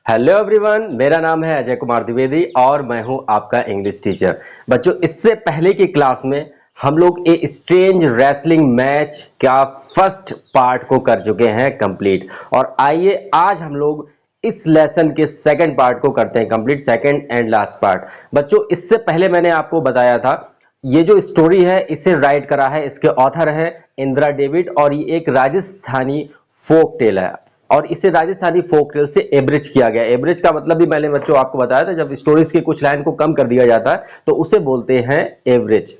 Hello everyone, मेरा नाम है अजय कुमार द्विवेदी और मैं हूं आपका इंग्लिश टीचर। बच्चों, इससे पहले की क्लास में हम लोग ए स्ट्रेंज रेसलिंग मैच का फर्स्ट पार्ट को कर चुके हैं कंप्लीट। और आइए आज हम लोग इस लेसन के सेकंड पार्ट को करते हैं complete, second and last part. बच्चों, इससे पहले मैंने आपको बताया था ये जो स्टोरी है इसे राइट करा है, इसके ऑथर है इंदिरा डेविड और ये एक राजस्थानी फोक टेल है और इसे राजस्थानी फोक टेल से एवरेज किया गया। एवरेज का मतलब भी मैंने बच्चों आपको बताया था, जब स्टोरीज के कुछ लाइन को कम कर दिया जाता है तो उसे बोलते हैं एवरेज।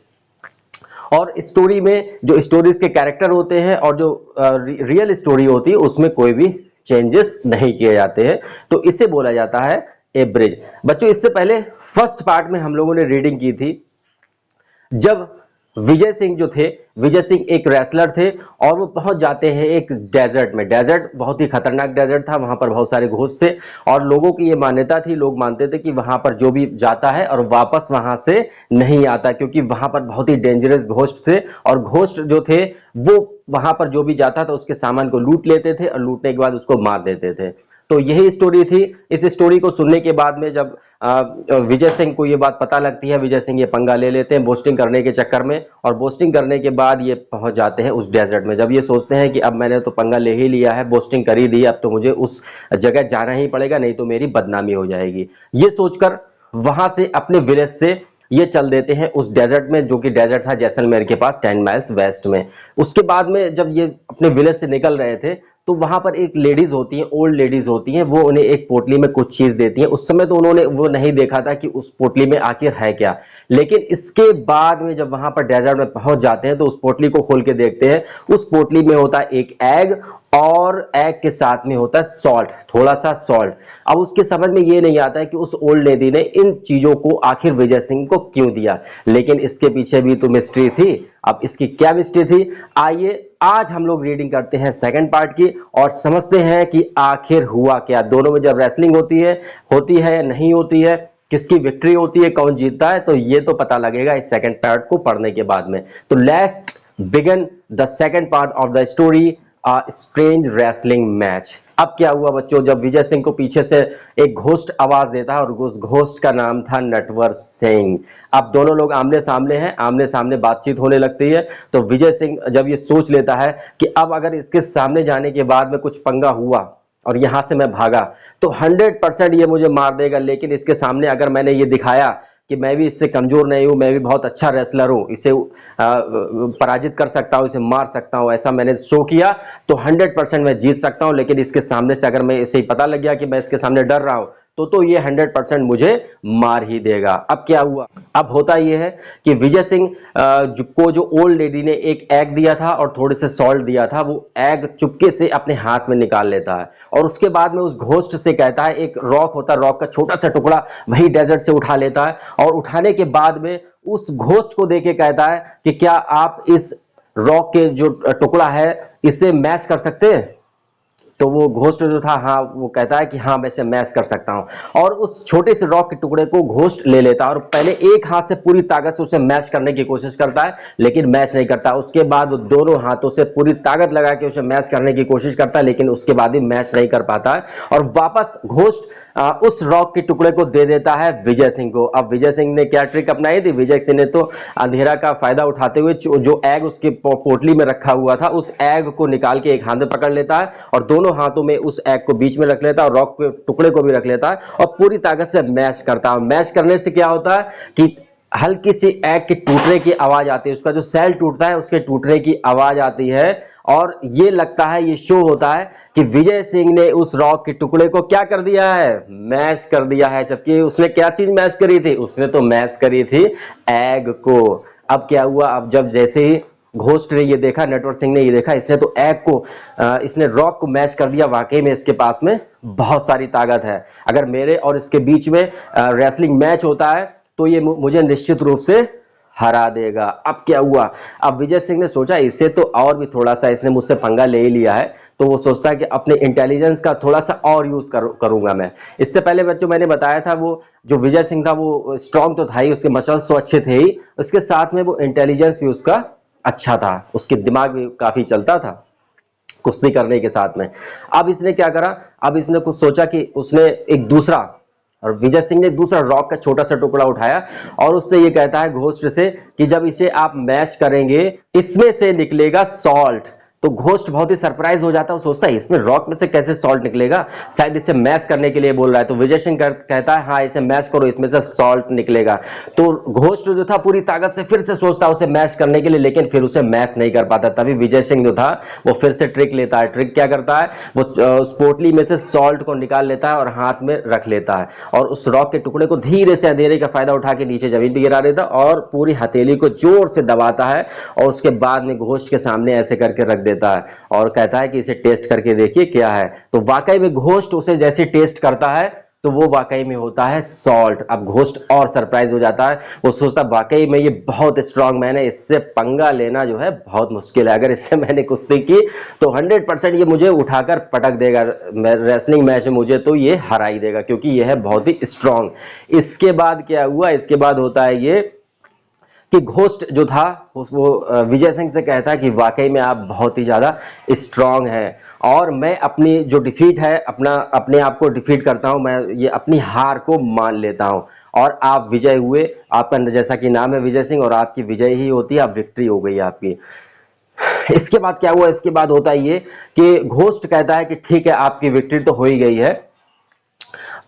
और स्टोरी में जो स्टोरीज के कैरेक्टर होते हैं और जो रियल स्टोरी होती है उसमें कोई भी चेंजेस नहीं किए जाते हैं, तो इसे बोला जाता है एवरेज। बच्चों, इससे पहले फर्स्ट पार्ट में हम लोगों ने रीडिंग की थी जब विजय सिंह जो थे, विजय सिंह एक रेसलर थे और वो पहुंच जाते हैं एक डेजर्ट में। डेजर्ट बहुत ही खतरनाक डेजर्ट था, वहां पर बहुत सारे घोस्ट थे और लोगों की ये मान्यता थी, लोग मानते थे कि वहां पर जो भी जाता है और वापस वहां से नहीं आता, क्योंकि वहां पर बहुत ही डेंजरस घोस्ट थे और घोस्ट जो थे वो वहां पर जो भी जाता था उसके सामान को लूट लेते थे और लूटने के बाद उसको मार देते थे। तो यही स्टोरी थी। इस स्टोरी को सुनने के बाद में जब विजय सिंह को ये बात पता लगती है, विजय सिंह ये पंगा ले लेते हैं बोस्टिंग करने के चक्कर में और बोस्टिंग करने के बाद ये पहुंच जाते हैं उस डेजर्ट में। जब ये सोचते हैं कि अब मैंने तो पंगा ले ही लिया है, बोस्टिंग कर ही दी, अब तो मुझे उस जगह जाना ही पड़ेगा, नहीं तो मेरी बदनामी हो जाएगी। ये सोचकर वहां से अपने विलेज से ये चल देते हैं उस डेजर्ट में, जो कि डेजर्ट था जैसलमेर के पास 10 माइल्स वेस्ट में। उसके बाद में जब ये अपने विलेज से निकल रहे थे तो वहां पर एक लेडीज होती हैं, ओल्ड लेडीज होती हैं, वो उन्हें एक पोटली में कुछ चीज देती हैं। उस समय तो उन्होंने वो नहीं देखा था कि उस पोटली में आखिर है क्या, लेकिन इसके बाद में जब वहां पर डेजर्ट में पहुंच जाते हैं तो उस पोटली को खोल के देखते हैं। उस पोटली में होता है एक एग और एग के साथ में होता है सॉल्ट, थोड़ा सा सॉल्ट। अब उसके समझ में ये नहीं आता है कि उस ओल्ड लेडी ने इन चीजों को आखिर विजय सिंह को क्यों दिया, लेकिन इसके पीछे भी तो मिस्ट्री थी। अब इसकी क्या मिस्ट्री थी, आइए आज हम लोग रीडिंग करते हैं सेकंड पार्ट की और समझते हैं कि आखिर हुआ क्या। दोनों में जब रेसलिंग होती है या नहीं होती है, किसकी विक्ट्री होती है, कौन जीतता है, तो ये तो पता लगेगा इस सेकंड पार्ट को पढ़ने के बाद में। तो let's begin the second part of the story, a strange wrestling match. अब क्या हुआ बच्चों, जब विजय सिंह को पीछे से एक घोस्ट आवाज देता है और उस घोस्ट का नाम था नटवर सिंह। अब दोनों लोग आमने सामने हैं, आमने सामने बातचीत होने लगती है। तो विजय सिंह जब ये सोच लेता है कि अब अगर इसके सामने जाने के बाद में कुछ पंगा हुआ और यहां से मैं भागा तो 100% ये मुझे मार देगा, लेकिन इसके सामने अगर मैंने ये दिखाया कि मैं भी इससे कमजोर नहीं हूं, मैं भी बहुत अच्छा रेसलर हूं, इसे पराजित कर सकता हूं, इसे मार सकता हूं, ऐसा मैंने शो किया तो 100% मैं जीत सकता हूं। लेकिन इसके सामने से अगर मैं इसे पता लग गया कि मैं इसके सामने डर रहा हूं तो ये 100% मुझे मार ही देगा। अब क्या हुआ, अब होता यह है कि विजय सिंह को जो ओल्ड लेडी ने एक एग दिया था और थोड़े से सॉल्ट दिया था, वो एग चुपके से अपने हाथ में निकाल लेता है और उसके बाद में उस घोस्ट से कहता है, एक रॉक होता है, रॉक का छोटा सा टुकड़ा वही डेजर्ट से उठा लेता है और उठाने के बाद में उस घोस्ट को देके कहता है कि क्या आप इस रॉक के जो टुकड़ा है इसे मैच कर सकते हैं। तो वो घोस्ट जो था, हाँ, वो कहता है कि हाँ मैं इसे मैच कर सकता हूं और उस छोटे से रॉक के टुकड़े को घोस्ट ले लेता है और पहले एक हाथ से पूरी ताकत से उसे मैच करने की कोशिश करता है, लेकिन मैच नहीं करता। उसके बाद वो दोनों हाथों से पूरी ताकत लगा के उसे मैच करने की कोशिश करता है, लेकिन उसके बाद भी मैच नहीं कर पाता है और वापस घोस्ट उस रॉक के टुकड़े को दे देता है विजय सिंह को। अब विजय सिंह ने क्या ट्रिक अपनाई थी, विजय सिंह ने तो अंधेरा का फायदा उठाते हुए जो एग उसकी पोटली में रखा हुआ था उस एग को निकाल के एक हाथ में पकड़ लेता है और दोनों हाथों में उस एग को बीच में रख लेता है और रॉक के टुकड़े को भी रख लेता है और पूरी ताकत से मैच करता है। मैच करने से क्या होता है कि हल्की सी एग के टूटने की आवाज आती है, उसका जो सेल टूटता है उसके टूटने की आवाज आती है और ये लगता है, ये शो होता है कि विजय सिंह ने उस रॉक के टुकड़े को क्या कर दिया है, मैच कर दिया है। जबकि उसने क्या चीज मैच करी थी, उसने तो मैच करी थी एग को। अब क्या हुआ, अब जब जैसे ही घोस्ट ने ये देखा, नटवर सिंह ने ये देखा, इसने तो एग को इसने रॉक को मैच कर दिया। वाकई में इसके पास में बहुत सारी ताकत है, अगर मेरे और इसके बीच में रेसलिंग मैच होता है तो ये मुझे निश्चित रूप से हरा देगा। अब क्या हुआ, अब विजय सिंह ने सोचा इसे तो और भी थोड़ा सा, इसने मुझसे पंगा ले ही लिया है तो वो सोचता है कि अपने इंटेलिजेंस का थोड़ा सा और यूज करूंगा मैं। इससे पहले बच्चों मैंने बताया था वो जो विजय सिंह था वो स्ट्रांग तो था ही, उसके मसल्स तो अच्छे थे ही, उसके साथ में वो इंटेलिजेंस भी उसका अच्छा था, उसके दिमाग भी काफी चलता था। कुश्ती करने के साथ में। अब इसने क्या करा, अब इसने कुछ सोचा कि उसने एक दूसरा, और विजय सिंह ने दूसरा रॉक का छोटा सा टुकड़ा उठाया और उससे ये कहता है घोस्ट से कि जब इसे आप मैश करेंगे इसमें से निकलेगा सॉल्ट। तो घोस्ट बहुत ही सरप्राइज हो जाता है, वो सोचता है इसमें रॉक में से कैसे सॉल्ट निकलेगा, शायद इसे मैश करने के लिए बोल रहा है। तो विजय सिंह कहता है हाँ इसे मैश करो, इसमें से सॉल्ट निकलेगा। तो घोस्ट जो था पूरी ताकत से फिर से सोचता है उसे मैश करने के लिए, लेकिन फिर उसे मैश नहीं कर पाता। तभी विजय सिंह जो था वो फिर से ट्रिक लेता है। ट्रिक क्या करता है, वो उस पोटली में से सॉल्ट को निकाल लेता है और हाथ में रख लेता है और उस रॉक के टुकड़े को धीरे से अंधेरे का फायदा उठा के नीचे जमीन पर गिरा देता और पूरी हथेली को जोर से दबाता है और उसके बाद में घोस्ट के सामने ऐसे करके रख देता है और कहता है कि इसे टेस्ट करके देखिए क्या है। तो वाकई में घोस्ट उसे जैसे टेस्ट करता है तो वो वाकई में होता है सॉल्ट। अब घोस्ट और सरप्राइज हो जाता है, वो सोचता है वाकई में ये बहुत स्ट्रांग मैन है, इससे पंगा लेना जो है बहुत मुश्किल है। अगर इससे मैंने कुश्ती की तो 100% ये मुझे उठाकर पटक देगा रेसलिंग मैच में, मुझे तो ये हरा ही देगा क्योंकि ये है बहुत ही स्ट्रांग। इसके बाद क्या हुआ, इसके बाद होता है ये कि घोस्ट जो था वो विजय सिंह से कहता है कि वाकई में आप बहुत ही ज़्यादा स्ट्रांग हैं और मैं अपनी जो डिफीट है अपने आप को डिफीट करता हूं, मैं ये अपनी हार को मान लेता हूं और आप विजय हुए। आपका जैसा कि नाम है विजय सिंह और आपकी विजय ही होती है, आप विक्ट्री हो गई आपकी। इसके बाद क्या हुआ, इसके बाद होता है ये कि घोस्ट कहता है कि ठीक है आपकी विक्ट्री तो हो ही गई है,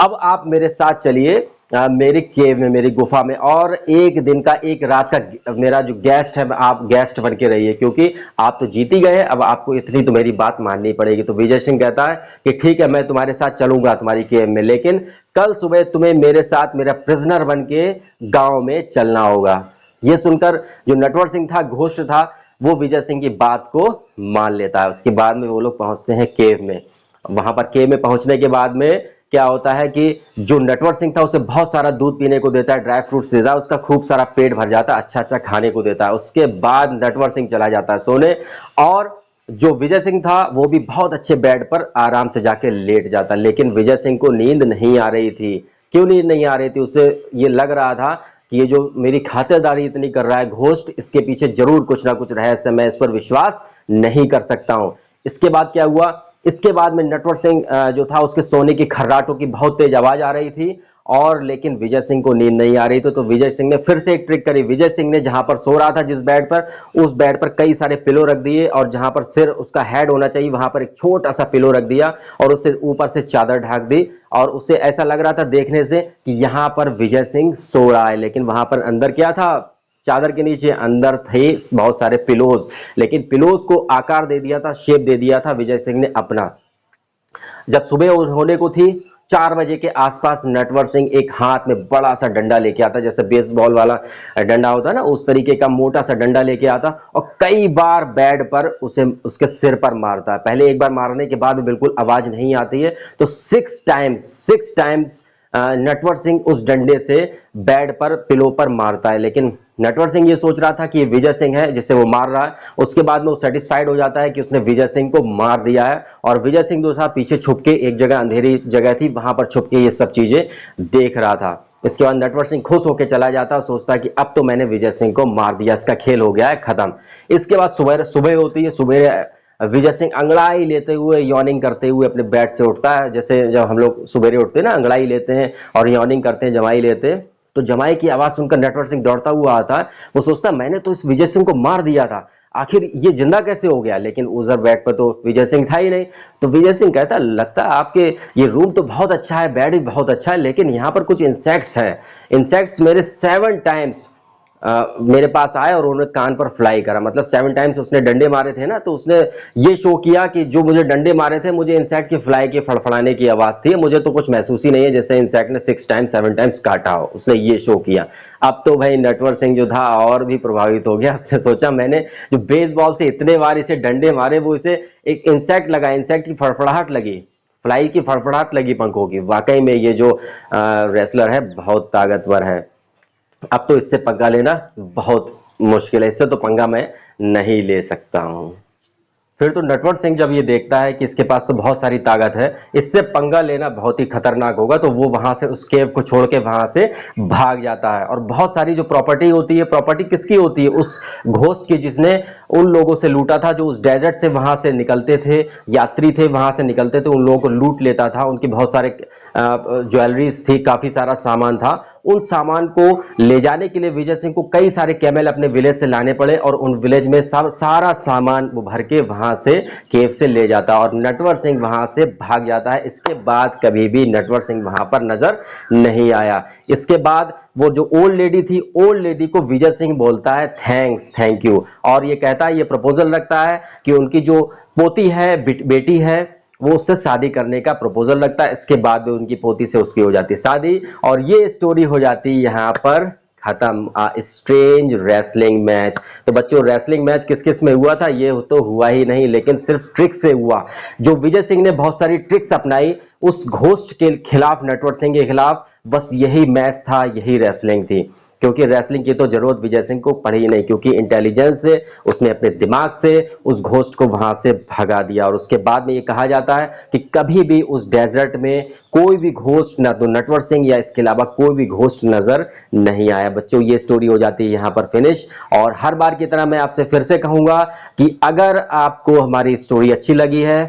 अब आप मेरे साथ चलिए मेरे केव में, मेरी गुफा में, और एक दिन का एक रात का मेरा जो गेस्ट है आप गेस्ट बन के रहिए क्योंकि आप तो जीत ही गए, अब आपको इतनी तो मेरी बात माननी पड़ेगी। तो विजय सिंह कहता है कि ठीक है मैं तुम्हारे साथ चलूंगा तुम्हारी केव में, लेकिन कल सुबह तुम्हें मेरे साथ मेरा प्रिजनर बन के गाँव में चलना होगा। यह सुनकर जो नटवर सिंह था, घोस्ट था, वो विजय सिंह की बात को मान लेता है। उसके बाद में वो लोग पहुंचते हैं केव में। वहां पर केव में पहुंचने के बाद में क्या होता है कि जो नटवर सिंह था उसे बहुत सारा दूध पीने को देता है, ड्राई फ्रूट्स देता है, उसका खूब सारा पेट भर जाता है, अच्छा अच्छा खाने को देता है। उसके बाद नटवर सिंह चला जाता है सोने और जो विजय सिंह था वो भी बहुत अच्छे बेड पर आराम से जाके लेट जाता है। लेकिन विजय सिंह को नींद नहीं आ रही थी। क्यों नींद नहीं आ रही थी, उसे ये लग रहा था कि ये जो मेरी खातिरदारी इतनी कर रहा है घोस्ट, इसके पीछे जरूर कुछ ना कुछ रहस्य, मैं इस पर विश्वास नहीं कर सकता हूं। इसके बाद क्या हुआ, इसके बाद में नटवर सिंह जो था उसके सोने की खर्राटों की बहुत तेज आवाज आ रही थी और लेकिन विजय सिंह को नींद नहीं आ रही थी। तो विजय सिंह ने फिर से एक ट्रिक करी। विजय सिंह ने जहां पर सो रहा था जिस बेड पर, उस बेड पर कई सारे पिलो रख दिए और जहां पर सिर उसका हेड होना चाहिए वहां पर एक छोटा सा पिलो रख दिया और उससे ऊपर से चादर ढक दी और उसे ऐसा लग रहा था देखने से कि यहां पर विजय सिंह सो रहा है, लेकिन वहां पर अंदर क्या था, चादर के नीचे अंदर थे बहुत सारे पिलोज। लेकिन पिलोज को आकार दे दिया था, शेप दे दिया था विजय सिंह ने अपना। जब सुबह होने को थी 4 बजे के आसपास नटवर सिंह एक हाथ में बड़ा सा डंडा लेके आता, जैसे बेसबॉल वाला डंडा होता है ना, उस तरीके का मोटा सा डंडा लेके आता और कई बार बेड पर उसे उसके सिर पर मारता है। पहले एक बार मारने के बाद बिल्कुल आवाज नहीं आती है, तो 6 टाइम्स नटवर सिंह उस डंडे से बेड पर पिलो पर मारता है। लेकिन नटवर सिंह ये सोच रहा था कि ये विजय सिंह है जिसे वो मार रहा है। उसके बाद में वो सेटिस्फाइड हो जाता है कि उसने विजय सिंह को मार दिया है और विजय सिंह जो था पीछे छुप के, एक जगह अंधेरी जगह थी वहां पर छुप के ये सब चीजें देख रहा था। इसके बाद नटवर सिंह खुश होकर चला जाता और सोचता कि अब तो मैंने विजय सिंह को मार दिया, इसका खेल हो गया है खत्म। इसके बाद सुबह होती है। सुबह विजय सिंह अंगड़ाई लेते हुए, यॉर्निंग करते हुए अपने बेड से उठता है। जैसे जब हम लोग सुबह उठते हैं ना, अंगड़ाई लेते हैं और यॉर्निंग करते हैं, जमाई लेते हैं, तो जमाई की आवाज सुनकर नटवर सिंह दौड़ता हुआ आता है। वो सोचता मैंने तो इस विजय सिंह को मार दिया था, आखिर ये जिंदा कैसे हो गया। लेकिन उधर बेड पर तो विजय सिंह था ही नहीं। तो विजय सिंह कहता लगता है आपके ये रूम तो बहुत अच्छा है, बेड भी बहुत अच्छा है, लेकिन यहाँ पर कुछ इंसेक्ट्स हैं। इंसेक्ट्स मेरे 7 टाइम्स मेरे पास आए और उन्होंने कान पर फ्लाई करा। मतलब 7 टाइम्स उसने डंडे मारे थे ना, तो उसने ये शो किया कि जो मुझे डंडे मारे थे मुझे इंसेक्ट की फ्लाई के फड़फड़ाने की आवाज थी, मुझे तो कुछ महसूस ही नहीं है जैसे इंसेक्ट ने 7 टाइम्स काटा हो। उसने ये शो किया। अब तो भाई नटवर सिंह जो था और भी प्रभावित हो गया। उसने सोचा मैंने जो बेसबॉल से इतने बार इसे डंडे मारे वो इसे एक इंसेक्ट लगा, इंसेक्ट की फड़फड़ाहट लगी, फ्लाई की फड़फड़ाहट लगी पंखों की। वाकई में ये जो रेसलर है बहुत ताकतवर है, अब तो इससे पंगा लेना बहुत मुश्किल है, इससे तो पंगा मैं नहीं ले सकता हूं। फिर तो नटवर सिंह जब ये देखता है कि इसके पास तो बहुत सारी ताकत है, इससे पंगा लेना बहुत ही खतरनाक होगा, तो वो वहां से उस केव को छोड़ के वहां से भाग जाता है। और बहुत सारी जो प्रॉपर्टी होती है, प्रॉपर्टी किसकी होती है? उस घोस्ट की जिसने उन लोगों से लूटा था, जो उस डेजर्ट से वहां से निकलते थे, यात्री थे वहां से निकलते थे, उन लोगों को लूट लेता था। उनकी बहुत सारे ज्वेलरीज थी, काफी सारा सामान था। उन सामान को ले जाने के लिए विजय सिंह को कई सारे कैमल अपने विलेज से लाने पड़े और उन विलेज में सब सारा सामान वो भर के वहां से केव से ले जाता और नटवर सिंह वहां से भाग जाता है। इसके बाद कभी भी नटवर सिंह वहां पर नजर नहीं आया। इसके बाद वो जो ओल्ड लेडी थी, ओल्ड लेडी को विजय सिंह बोलता है थैंक्स, थैंक यू, और ये कहता है, ये प्रपोजल रखता है कि उनकी जो पोती है, बेटी है, वो उससे शादी करने का प्रपोजल लगता है। इसके बाद में उनकी पोती से उसकी हो जाती है शादी और ये स्टोरी हो जाती है यहाँ पर खत्म। Strange wrestling match. तो बच्चों, रेसलिंग मैच किस किस में हुआ था? ये तो हुआ ही नहीं, लेकिन सिर्फ ट्रिक्स से हुआ। जो विजय सिंह ने बहुत सारी ट्रिक्स अपनाई उस घोस्ट के खिलाफ, नटवर सिंह के खिलाफ, बस यही मैच था, यही रेसलिंग थी। क्योंकि रेसलिंग की तो जरूरत विजय सिंह को पड़ी ही नहीं, क्योंकि इंटेलिजेंस से उसने अपने दिमाग से उस घोस्ट को वहां से भगा दिया। और उसके बाद में ये कहा जाता है कि कभी भी उस डेजर्ट में कोई भी घोस्ट, ना तो नटवर सिंह या इसके अलावा कोई भी घोस्ट नजर नहीं आया। बच्चों, ये स्टोरी हो जाती है यहाँ पर फिनिश। और हर बार की तरह मैं आपसे फिर से कहूंगा कि अगर आपको हमारी स्टोरी अच्छी लगी है,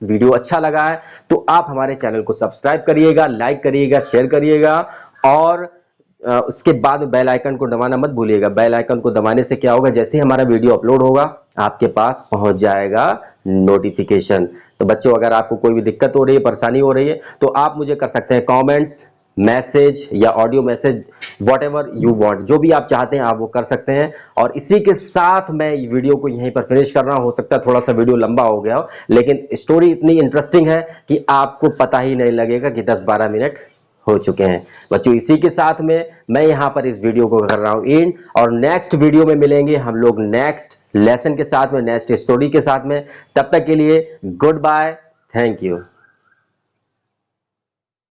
वीडियो अच्छा लगा है, तो आप हमारे चैनल को सब्सक्राइब करिएगा, लाइक करिएगा, शेयर करिएगा और उसके बाद बेल आइकन को दबाना मत भूलिएगा। बेल आइकन को दबाने से क्या होगा? जैसे ही हमारा वीडियो अपलोड होगा आपके पास पहुंच जाएगा नोटिफिकेशन। तो बच्चों, अगर आपको कोई भी दिक्कत हो रही है, परेशानी हो रही है, तो आप मुझे कर सकते हैं कमेंट्स, मैसेज या audio message, whatever you want, जो भी आप चाहते हैं आप वो कर सकते हैं। और इसी के साथ मैं वीडियो को यहीं पर फिनिश कर रहा हूं। हो सकता है थोड़ा सा वीडियो लंबा हो गया हो, लेकिन स्टोरी इतनी इंटरेस्टिंग है कि आपको पता ही नहीं लगेगा कि 10-12 मिनट हो चुके हैं। बच्चों, इसी के साथ में मैं यहाँ पर इस वीडियो को कर रहा हूँ एंड, और नेक्स्ट वीडियो में मिलेंगे हम लोग नेक्स्ट लेसन के साथ में, नेक्स्ट स्टोरी के साथ में। तब तक के लिए गुड बाय, थैंक यू।